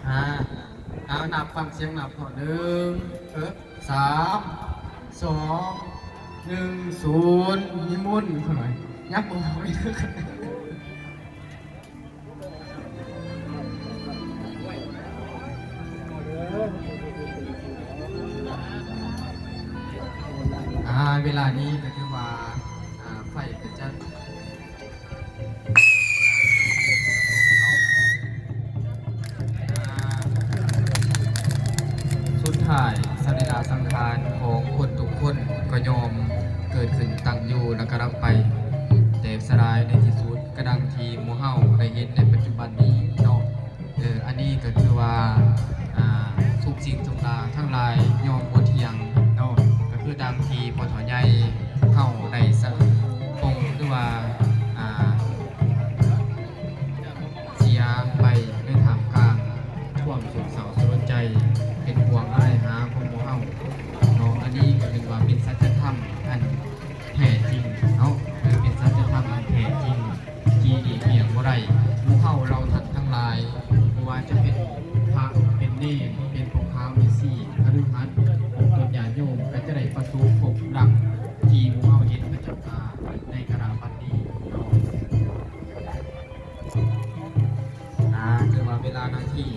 อ่านับฟังเสียงนับก่อน3 2 1 0นิมนต์หน่อยยักมือเอาไว้ด้วยกันเวลานี้ก็คือว่าไฟก็จะสุดท้ายสรีระสังขารของคนทุกคนก็ยอมเกิดขึ้นตั้งอยู่แล้วก็รับไปแต่สลายในที่สุดกระดังทีหมู่เฮาได้เห็นในปัจจุบันนี้เนาะอันนี้ก็คือว่าทุกสิ่งทุกอย่างทั้งหลายยอมบ่เที่ยงเนาะก็คือดังทีพอถอใหญ่เฮาได้สละคงหรือว่าเสียไปในท่ามกลางความโศกเศร้าสลดใจเป็นห่วงอ้ายหาของหมู่เฮาเนาะอันนี้ก็เป็นว่าเป็นสัจธรรมอันแท้จริงเนาะเป็นสัจธรรมอันแท้จริงที่ดีเพียงบ่ได้หมู่เฮาเราทั้งหลายบ่ว่าจะเป็นพระเป็นเนรเป็นพวกค้าเมซี่คฤหัสถ์องค์ตนญาติโยมก็จะได้ประสบพบรักที่หมู่เฮาเห็นพระเจ้าตาในกราบัดนี้เนาะคือว่าเวลาหน้าที่